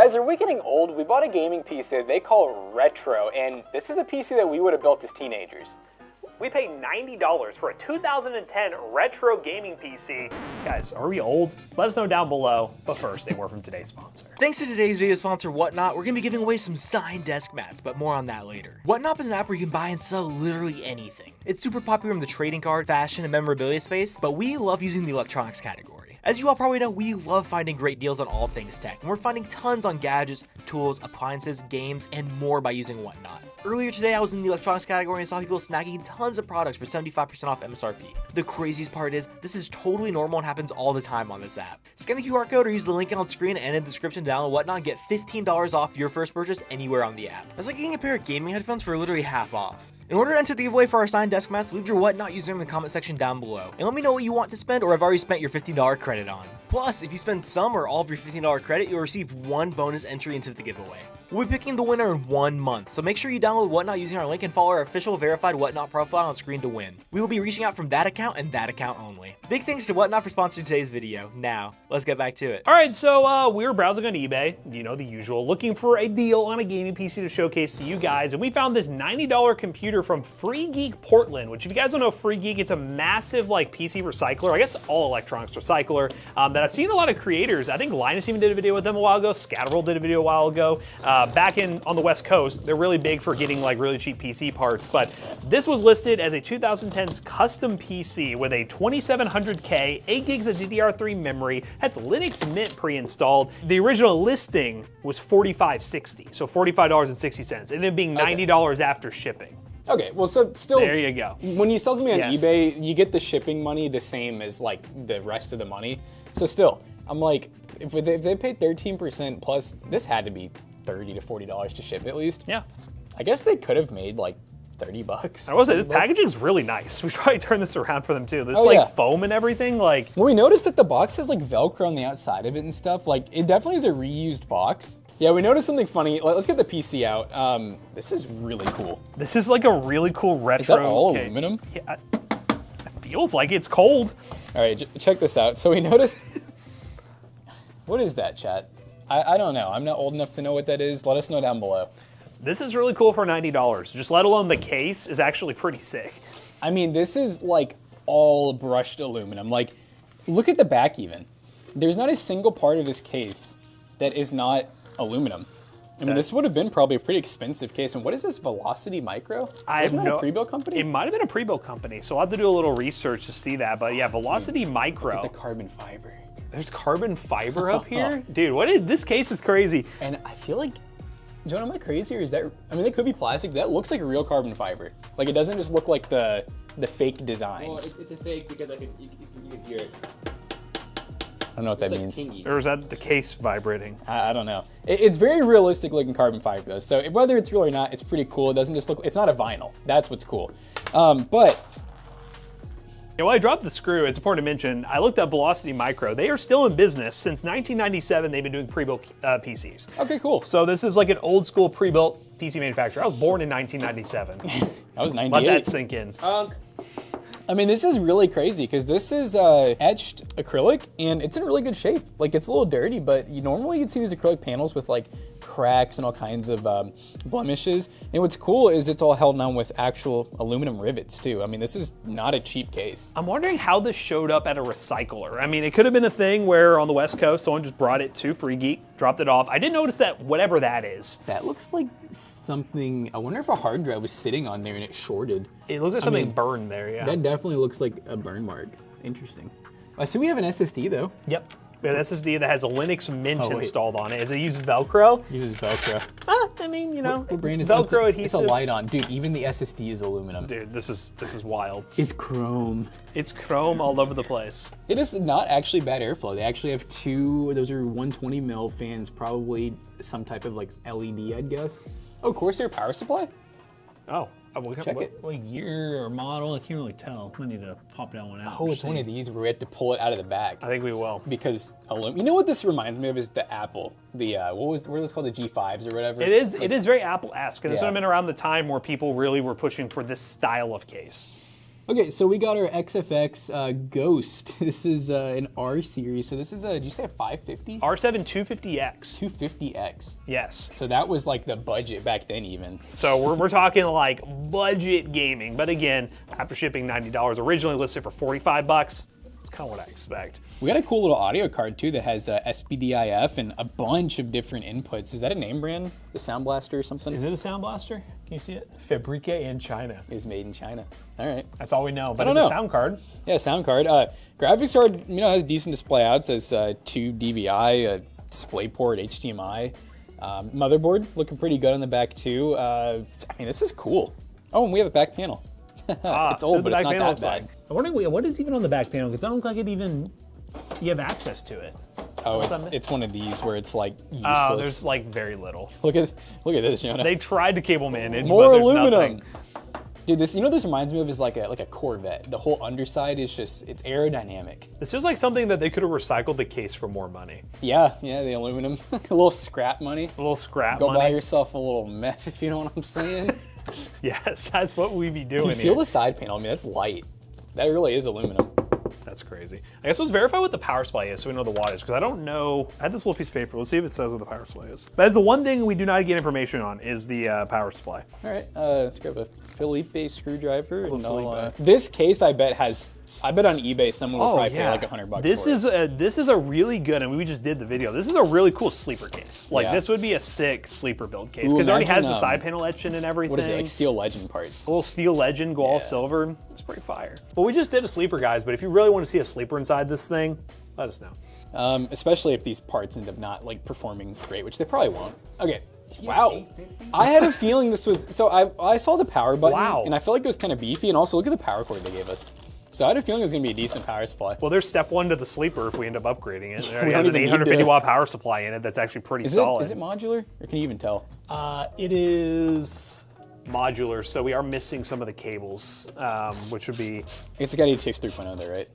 Guys, are we getting old? We bought a gaming PC that they call Retro, and this is a PC that we would have built as teenagers. We paid $90 for a 2010 retro gaming PC. Guys, are we old? Let us know down below. But first, a word from today's sponsor. Thanks to today's video sponsor, Whatnot, we're going to be giving away some signed desk mats, but more on that later. Whatnot is an app where you can buy and sell literally anything. It's super popular in the trading card, fashion, and memorabilia space, but we love using the electronics category. As you all probably know, we love finding great deals on all things tech, and we're finding tons on gadgets, tools, appliances, games, and more by using Whatnot. Earlier today, I was in the electronics category and saw people snagging tons of products for 75% off MSRP. The craziest part is, this is totally normal and happens all the time on this app. Scan the QR code or use the link on screen and in the description to download Whatnot and get $15 off your first purchase anywhere on the app. That's like getting a pair of gaming headphones for literally half off. In order to enter the giveaway for our signed desk mats, leave your Whatnot username in the comment section down below. And let me know what you want to spend or have already spent your $15 credit on. Plus, if you spend some or all of your $15 credit, you'll receive one bonus entry into the giveaway. We'll be picking the winner in 1 month, so make sure you download Whatnot using our link and follow our official verified Whatnot profile on screen to win. We will be reaching out from that account and that account only. Big thanks to Whatnot for sponsoring today's video. Now, let's get back to it. All right, so we were browsing on eBay, you know, the usual, looking for a deal on a gaming PC to showcase to you guys, and we found this $90 computer from Free Geek Portland, which if you guys don't know Free Geek, it's a massive like PC recycler, I guess all electronics recycler, that I've seen a lot of creators. I think Linus even did a video with them a while ago, Scatterworld did a video a while ago. Back on the West Coast, they're really big for getting like really cheap PC parts, but this was listed as a 2010's custom PC with a 2700K, 8 gigs of DDR3 memory, has Linux Mint pre-installed. The original listing was $45.60, so $45.60, and it being $90 after shipping. Okay, well, so still, there you go. When you sell something on eBay, you get the shipping money the same as like the rest of the money. So still, I'm like, if they paid 13% plus, this had to be $30 to $40 to ship at least. Yeah. I guess they could have made like $30. I will say, this packaging's really nice. We probably turned this around for them too. This foam and everything, like. Well, we noticed that the box has like Velcro on the outside of it and stuff. Like, it definitely is a reused box. Yeah, we noticed something funny. Let's get the PC out. This is really cool. This is like a really cool retro. Is that all aluminum? Yeah, it feels like it's cold. All right, check this out. So we noticed. What is that, chat? I don't know. I'm not old enough to know what that is. Let us know down below. This is really cool for $90. Just let alone the case is actually pretty sick. I mean, this is like all brushed aluminum. Like, look at the back even. There's not a single part of this case that is not aluminum. I mean, this would have been probably a pretty expensive case. And what is this, Velocity Micro? Isn't that a pre-built company? It might have been a pre-built company, so I'll have to do a little research to see that. But yeah, Velocity Micro. Look at the carbon fiber. There's carbon fiber up here? Dude, this case is crazy. And I feel like, Joe, am I crazy or is that, I mean, they could be plastic, but that looks like a real carbon fiber. Like, it doesn't just look like the fake design. Well, it's a fake because you can hear it. I don't know what that means. Or is that the case vibrating? I don't know. It's very realistic looking carbon fiber though. So whether it's real or not, it's pretty cool. It doesn't just look, it's not a vinyl. That's what's cool. But yeah, well, I dropped the screw. It's important to mention, I looked up Velocity Micro. They are still in business. Since 1997, they've been doing pre-built PCs. Okay, cool. So this is like an old school pre-built PC manufacturer. I was born in 1997. I was 98. Let that sink in. I mean, this is really crazy because this is etched acrylic and it's in really good shape. Like, it's a little dirty, but normally you'd see these acrylic panels with like cracks and all kinds of blemishes. And what's cool is it's all held on with actual aluminum rivets too. I mean, this is not a cheap case. I'm wondering how this showed up at a recycler. I mean, it could have been a thing where on the West Coast, someone just brought it to Free Geek, dropped it off. I did notice that whatever that is. That looks like something, I wonder if a hard drive was sitting on there and it shorted. It looks like something burned there, yeah. That definitely looks like a burn mark. Interesting. I see we have an SSD though. Yep. We have an SSD that has a Linux Mint installed on it. Does it use Velcro? Uses Velcro. I mean, you know, what brand is Velcro adhesive. It's a light on. Dude, even the SSD is aluminum. Dude, this is wild. It's chrome. It's chrome all over the place. It is not actually bad airflow. They actually have two, those are 120 mil fans, probably some type of like LED, I'd guess. Oh, Corsair power supply? Oh. Check it. What year or model? I can't really tell. I need to pop that one out. Oh, it's one of these where we have to pull it out of the back. I think we will. Because, you know what this reminds me of is the Apple. The, what are those called? The G5s or whatever? It is very Apple-esque. And this would have been around the time where people really were pushing for this style of case. Okay, so we got our XFX Ghost. This is an R series. So this is did you say a 550? R7 250X. 250X. Yes. So that was like the budget back then even. So we're talking like budget gaming. But again, after shipping $90, originally listed for 45 bucks. It's kind of what I expect. We got a cool little audio card too that has SPDIF and a bunch of different inputs. Is that a name brand? The Sound Blaster or something? Is it a Sound Blaster? Can you see it? Fabrique in China. It was made in China. All right. That's all we know. But don't it's a know. sound card. Yeah, sound card. Graphics card, has decent display out. It says 2 DVI, a DisplayPort, HDMI. Motherboard looking pretty good on the back too. This is cool. Oh, and we have a back panel. It's old, but it's not that bad. I'm wondering what is even on the back panel, because it doesn't look like it even, you have access to it. Oh, it's one of these where it's like useless. Oh, there's like very little. Look at this, Jonah. They tried to cable manage, More but there's aluminum. nothing. Dude, this reminds me of is like a Corvette. The whole underside is it's aerodynamic. This feels like something that they could have recycled the case for more money. Yeah, the aluminum. A little scrap money. A little scrap Go money. buy yourself a little meth if you know what I'm saying. Yes, that's what we be doing Dude, here. feel the side panel. That's light. That really is aluminum. That's crazy. I guess let's verify what the power supply is so we know the wattage, because I don't know. I had this little piece of paper. Let's see if it says what the power supply is. That is the one thing we do not get information on is the power supply. All right, let's grab a Felipe screwdriver. And Felipe. this case, I bet on eBay someone would probably pay like $100 This for it. This is a really good, and we just did the video. This is a really cool sleeper case. Like Yeah. this would be a sick sleeper build case Ooh, because it already has imagine, the side panel etching and everything. What is it, like Steel Legend parts? A little Steel Legend, go all silver. It's pretty fire. But we just did a sleeper, guys. But if you really want to see a sleeper inside this thing, let us know. Especially if these parts end up not like performing great, which they probably won't. Okay. Wow. I had a feeling this was, so I saw the power button and I felt like it was kind of beefy, and also look at the power cord they gave us. So I had a feeling it was going to be a decent power supply. Well, there's step one to the sleeper if we end up upgrading it. It We already don't has an even need 850 to- watt power supply in it that's actually pretty solid. Is it modular, or can you even tell? It is modular, so we are missing some of the cables, which would be... It's got HX 3.0 there, right?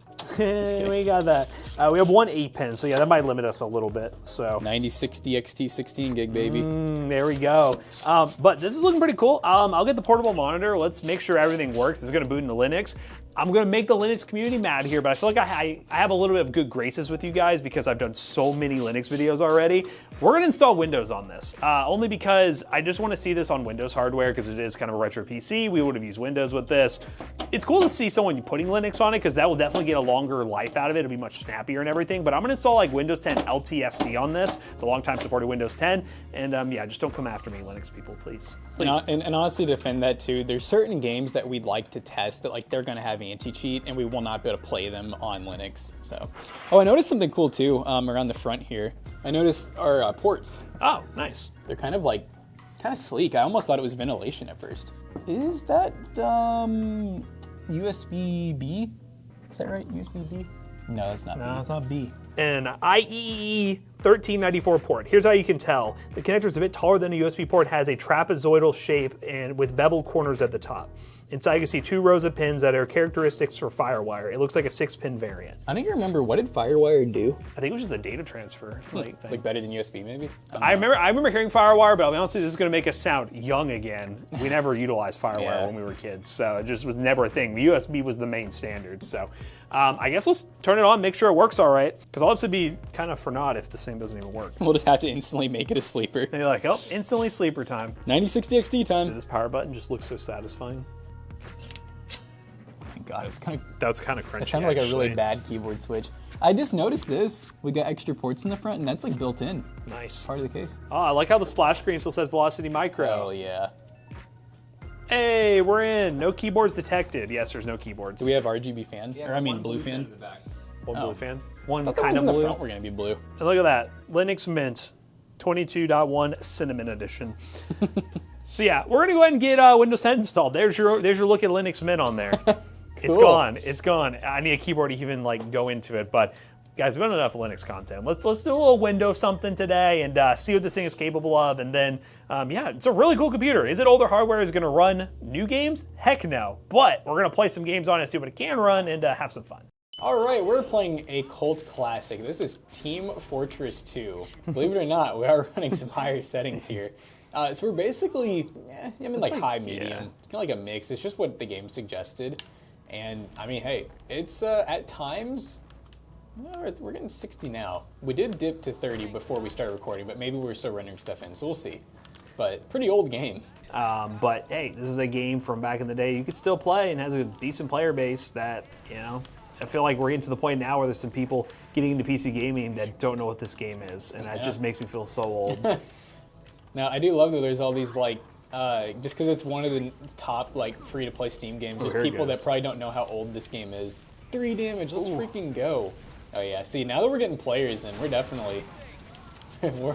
we got that. We have one 8-pin, so yeah, that might limit us a little bit. So 9060 XT 16 gig, baby. there we go. But this is looking pretty cool. I'll get the portable monitor. Let's make sure everything works. It's going to boot into Linux. I'm going to make the Linux community mad here, but I feel like I have a little bit of good graces with you guys because I've done so many Linux videos already. We're going to install Windows on this, only because I just want to see this on Windows hardware because it is kind of a retro PC. We would have used Windows with this. It's cool to see someone putting Linux on it because that will definitely get a longer life out of it. It'll be much snappier and everything, but I'm going to install like Windows 10 LTSC on this, the long time supported Windows 10, and yeah, just don't come after me, Linux people, please. And honestly, to defend that too, there's certain games that we'd like to test that like they're going to have anti-cheat, and we will not be able to play them on Linux. So, oh, I noticed something cool too around the front here. I noticed our ports. Oh, nice. They're kind of sleek. I almost thought it was ventilation at first. Is that USB-B? Is that right? USB-B? No, that's not B. No, it's not B. An IEEE 1394 port. Here's how you can tell. The connector is a bit taller than a USB port, has a trapezoidal shape and with beveled corners at the top. Inside you can see 2 rows of pins that are characteristics for FireWire. It looks like a 6-pin variant. I don't even remember, what did FireWire do? I think it was just the data transfer. Like better than USB maybe? I remember hearing FireWire, but I'll be honest with you, this is going to make us sound young again. We never utilized FireWire when we were kids, so it just was never a thing. The USB was the main standard, so I guess let's turn it on, make sure it works all right, because all this would be kind of for naught if this thing doesn't even work. We'll just have to instantly make it a sleeper. And you're like, oh, instantly sleeper time. 9060 XT time. This power button just looks so satisfying. God, it's kind of. That's kind of crunchy. It sounded like a really bad keyboard switch. I just noticed this. We got extra ports in the front, and that's like built in. Nice. Part of the case. Oh, I like how the splash screen still says Velocity Micro. Oh yeah. Hey, we're in. No keyboards detected. Yes, there's no keyboards. Do we have RGB fan? Yeah, or I mean one blue fan? in the back. One blue fan. One Kind kind of in the blue. front we're gonna be blue. And look at that. Linux Mint 22.1 Cinnamon Edition. So yeah, we're gonna go ahead and get Windows 10 installed. There's your look at Linux Mint on there. It's gone. It's gone. I need a keyboard to even like go into it, but guys, we've done enough Linux content. Let's do a little Windows something today and see what this thing is capable of. And then, yeah, it's a really cool computer. Is it older hardware? Is it going to run new games? Heck no. But we're going to play some games on it, see what it can run, and have some fun. All right, we're playing a cult classic. This is Team Fortress 2. Believe it or not, we are running some higher settings here. So we're basically, like high medium. Yeah. It's kind of like a mix. It's just what the game suggested. And I mean, hey, it's at times, we're getting 60 now. We did dip to 30 before we started recording, but maybe we're still rendering stuff in, so we'll see. But pretty old game. But hey, this is a game from back in the day you could still play and has a decent player base that, you know, I feel like we're getting to the point now where there's some people getting into PC gaming that don't know what this game is, and that just makes me feel so old. Now, I do love that there's all these, like, just because it's one of the top, like, free-to-play Steam games, there's people that probably don't know how old this game is. 3 damage, let's freaking go. Oh, yeah, see, now that we're getting players in, we're definitely,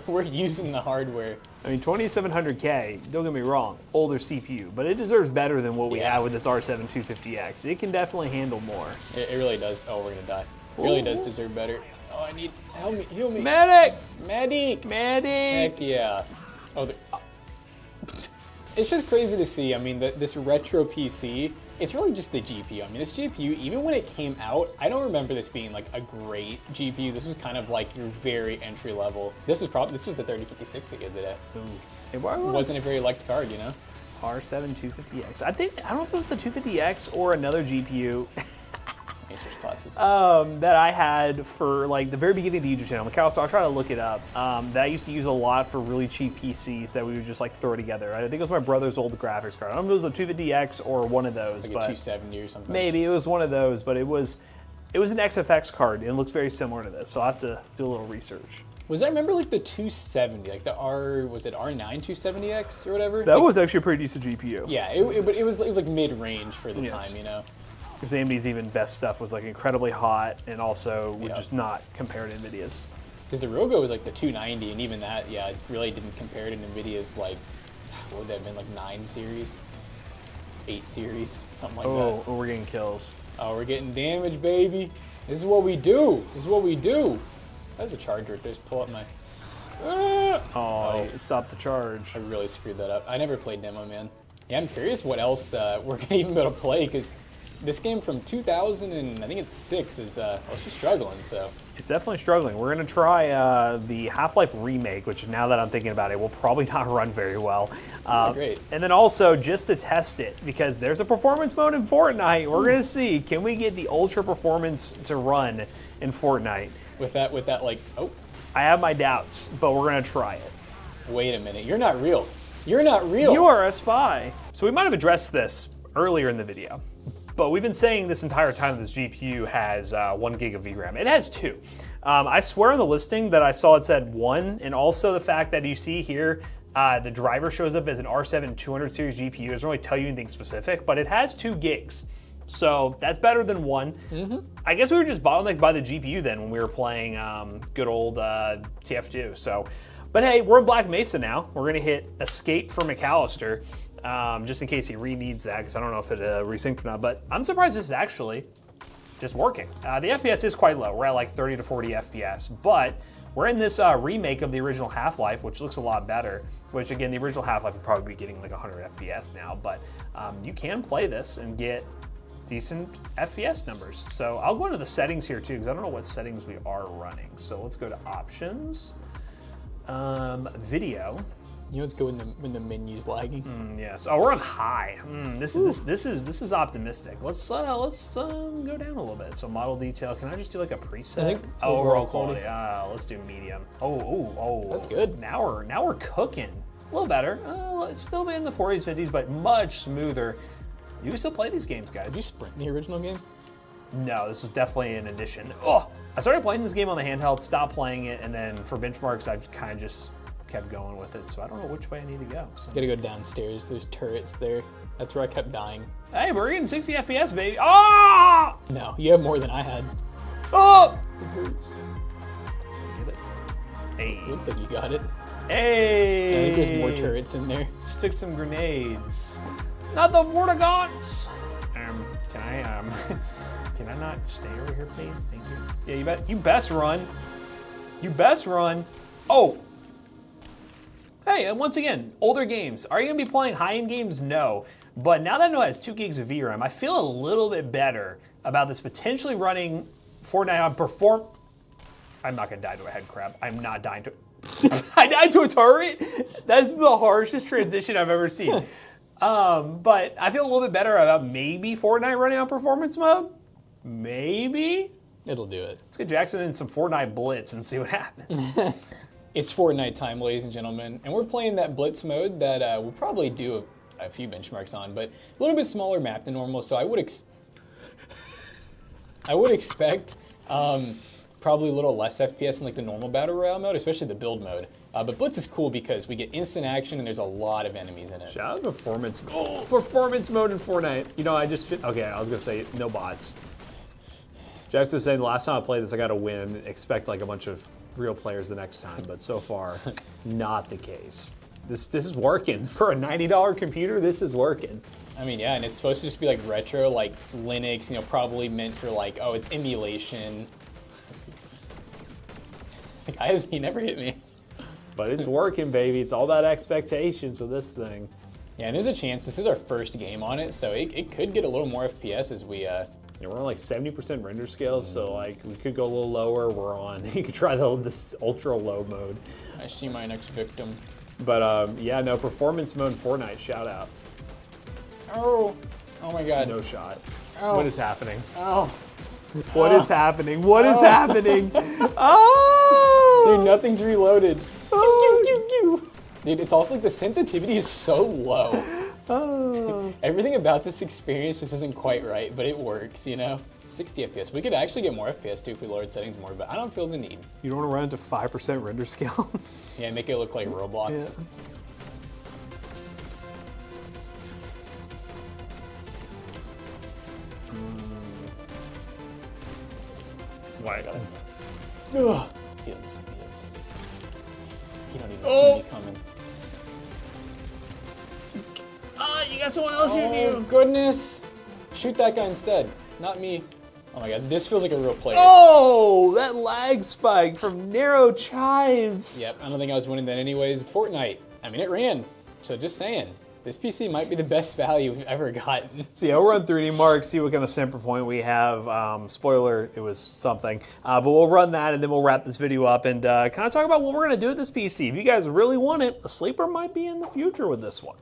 we're using the hardware. I mean, 2700K, don't get me wrong, older CPU, but it deserves better than what we have with this R7 250X. It can definitely handle more. It really does. Oh, we're going to die. It really does deserve better. Oh, I need, help me, heal me. Medic! Medic! Medic! Heck yeah. Oh, it's just crazy to see. I mean, this retro PC, it's really just the GPU. I mean, this GPU, even when it came out, I don't remember this being like a great GPU. This was kind of like your very entry level. This was the 3056 that you had today. Ooh. It wasn't a very liked card, you know? R7 250X. I don't know if it was the 250X or another GPU. eSports classes. That I had for like the very beginning of the YouTube channel. McAllister, I'll try to look it up. That I used to use a lot for really cheap PCs that we would just like throw together. I think it was my brother's old graphics card. I don't know if it was a 250X or one of those. Like but a 270 or something. Maybe it was one of those, but it was an XFX card and it looks very similar to this. So I'll have to do a little research. I remember like the 270, like the was it R9 270X or whatever? That was actually a pretty decent GPU. Yeah, but it was like mid-range for the time, you know? Because AMD's even best stuff was like incredibly hot and also would just not compare to NVIDIA's. Because the Rogo was like the 290, and even that, yeah, it really didn't compare to NVIDIA's like, what would that have been, like 9 series? 8 series, something like that. Oh, we're getting kills. Oh, we're getting damage, baby. This is what we do. This is what we do. There's a charger. Just pull up my... Oh, stop the charge. I really screwed that up. I never played Demo, man. Yeah, I'm curious what else we're going to even be able to play, because this game from 2000 and I think it's 6 is also struggling, so. It's definitely struggling. We're going to try the Half-Life remake, which now that I'm thinking about it, will probably not run very well. Great. And then also, just to test it, because there's a performance mode in Fortnite, we're going to see, can we get the ultra performance to run in Fortnite? With that like, oh. I have my doubts, but we're going to try it. Wait a minute, you're not real. You're not real. You are a spy. So we might have addressed this earlier in the video. But we've been saying this entire time this GPU has 1 gig of VRAM. It has 2. I swear on the listing that I saw it said 1, and also the fact that you see here the driver shows up as an R7 200 series GPU. It doesn't really tell you anything specific, but it has 2 gigs. So that's better than 1. I guess we were just bottlenecked by the GPU then when we were playing good old TF2. So, but hey, we're in Black Mesa now. We're gonna hit escape for McAllister. Just in case he re-needs that, because I don't know if it resynced or not, but I'm surprised this is actually just working. The FPS is quite low. We're at like 30 to 40 FPS, but we're in this remake of the original Half-Life, which looks a lot better, which again, the original Half-Life would probably be getting like 100 FPS now, but you can play this and get decent FPS numbers. So I'll go into the settings here too, because I don't know what settings we are running. So let's go to options, video. You know what's good when the menu's lagging? Yes. Oh, we're on high. This is optimistic. Let's go down a little bit. So model detail. Can I just do like a preset? I think overall quality. Let's do medium. Oh. That's good. Now we're cooking. A little better. It's still in the 40s, 50s, but much smoother. You can still play these games, guys. Did you sprint in the original game? No, this is definitely an addition. Oh, I started playing this game on the handheld, stopped playing it, and then for benchmarks, I've kind of just kept going with it, so I don't know which way I need to go. So. You gotta go downstairs. There's turrets there. That's where I kept dying. Hey, we're getting 60 FPS, baby. Oh! No, you have more than I had. Oh! It hurts. Hey. Looks like you got it. Hey! I think there's more turrets in there. Just took some grenades. Not the Vortigons! Can I not stay over here, please? Thank you. Yeah, you best run. You best run. Oh! Hey, and once again, older games. Are you going to be playing high-end games? No. But now that I know it has 2 gigs of VRAM, I feel a little bit better about this potentially running Fortnite on perform... I'm not going to die to a head crab. I'm not dying to... I died to a turret? That's the harshest transition I've ever seen. But I feel a little bit better about maybe Fortnite running on performance mode. Maybe. It'll do it. Let's get Jackson in some Fortnite Blitz and see what happens. It's Fortnite time, ladies and gentlemen, and we're playing that Blitz mode that we'll probably do a few benchmarks on, but a little bit smaller map than normal, so I would expect probably a little less FPS than like the normal Battle Royale mode, especially the build mode. But Blitz is cool because we get instant action and there's a lot of enemies in it. Shout out performance. Oh, performance mode in Fortnite. You know, okay, I was gonna say no bots. Jackson was saying the last time I played this, I got to win and expect like a bunch of real players the next time, but so far, not the case. This is working. For a $90 computer, this is working. I mean, yeah, and it's supposed to just be like retro, like Linux, you know, probably meant for like, oh, it's emulation. Guys, he never hit me. But it's working, baby. It's all about expectations with this thing. Yeah, and there's a chance this is our first game on it, so it could get a little more FPS as we Yeah, we're on like 70% render scale, so like we could go a little lower. We're on. You could try this ultra low mode. I see my next victim. But yeah, no, performance mode in Fortnite. Shout out. Oh, oh my God. No shot. Oh. What is happening? Oh, What is happening? What is happening? Oh! dude, nothing's reloaded. Oh. Dude, it's also like the sensitivity is so low. Oh. Everything about this experience just isn't quite right, but it works, you know? 60 FPS. We could actually get more FPS too if we lowered settings more, but I don't feel the need. You don't want to run into 5% render scale? Yeah, make it look like Roblox. Yeah. Why I gotta... Ugh. He doesn't see me. He doesn't see me. He don't even Oh. see me coming. Oh, you got someone else shooting Oh, you! goodness. Shoot that guy instead, not me. Oh my God, this feels like a real player. Oh, that lag spike from narrow chives. Yep, I don't think I was winning that anyways. Fortnite, I mean, it ran. So just saying, this PC might be the best value we've ever gotten. So yeah, we'll run 3D Mark, see what kind of sample point we have. Spoiler, it was something. But we'll run that and then we'll wrap this video up and kind of talk about what we're gonna do with this PC. If you guys really want it, a sleeper might be in the future with this one.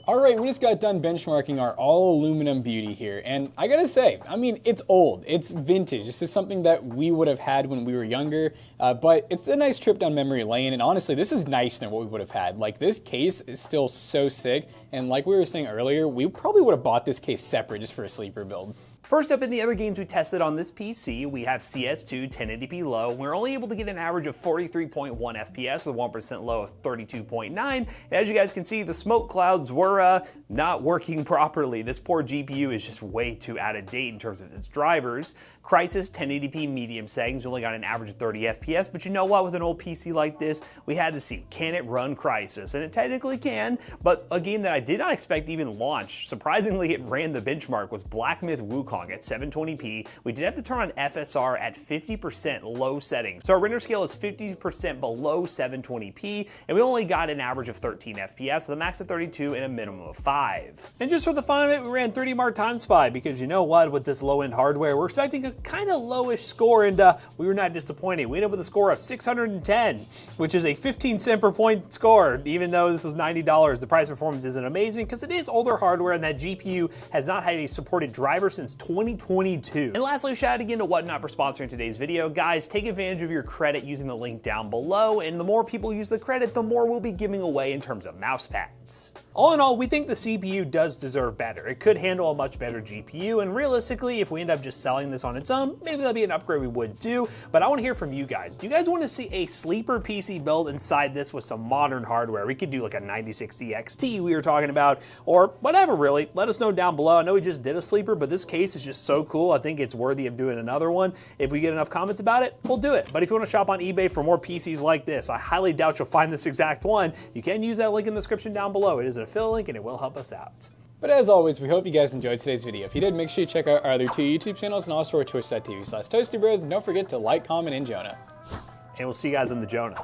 All right, we just got done benchmarking our all aluminum beauty here. And I gotta say, I mean, it's old, it's vintage. This is something that we would have had when we were younger, but it's a nice trip down memory lane. And honestly, this is nicer than what we would have had. Like, this case is still so sick. And like we were saying earlier, we probably would have bought this case separate just for a sleeper build. First up in the other games we tested on this PC, we have CS2 1080p low. We're only able to get an average of 43.1 FPS with 1% low of 32.9. And as you guys can see, the smoke clouds were not working properly. This poor GPU is just way too out of date in terms of its drivers. Crysis 1080p medium settings, we only got an average of 30 FPS, but you know what, with an old PC like this, we had to see, can it run Crysis? And it technically can, but a game that I did not expect to even launch, surprisingly it ran the benchmark, was Black Myth Wukong at 720p. We did have to turn on FSR at 50% low settings. So our render scale is 50% below 720p, and we only got an average of 13 FPS with a max of 32 and a minimum of 5. And just for the fun of it, we ran 3D Mark Time Spy because you know what, with this low-end hardware, we're expecting a kind of lowish score, and we were not disappointed. We ended up with a score of 610, which is a 15 cent per point score. Even though this was $90, the price performance isn't amazing because it is older hardware and that GPU has not had a supported driver since 2022. And lastly, shout out again to Whatnot for sponsoring today's video. Guys, take advantage of your credit using the link down below, and the more people use the credit, the more we'll be giving away in terms of mouse pads. All in all, we think the CPU does deserve better. It could handle a much better GPU, and realistically, if we end up just selling this on its own, maybe that'll be an upgrade we would do, but I want to hear from you guys. Do you guys want to see a sleeper PC build inside this with some modern hardware? We could do like a 9060 XT we were talking about, or whatever really. Let us know down below. I know we just did a sleeper, but this case is just so cool. I think it's worthy of doing another one. If we get enough comments about it, we'll do it. But if you want to shop on eBay for more PCs like this, I highly doubt you'll find this exact one. You can use that link in the description down below. It is an affiliate link and it will help us out. But as always, we hope you guys enjoyed today's video. If you did, make sure you check out our other two YouTube channels and also our twitch.tv/ToastyBros. And don't forget to like, comment, and Jonah. And we'll see you guys in the Jonah.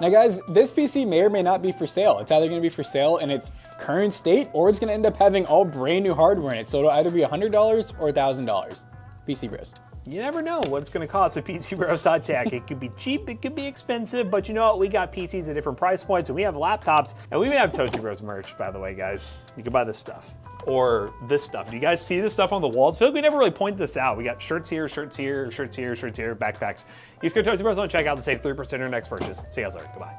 Now guys, this PC may or may not be for sale. It's either going to be for sale in its current state, or it's going to end up having all brand new hardware in it. So it'll either be $100 or $1,000. PC Bros. you never know what it's going to cost at PCBros.tech. It could be cheap, it could be expensive, but you know what? We got PCs at different price points, and we have laptops, and we even have Toasty Bros merch, by the way, guys. You can buy this stuff. Or this stuff. Do you guys see this stuff on the walls? I feel like we never really point this out. We got shirts here, shirts here, shirts here, shirts here, backpacks. Use code Toasty Bros on checkout to save 3% on your next purchase. See you guys later. Goodbye.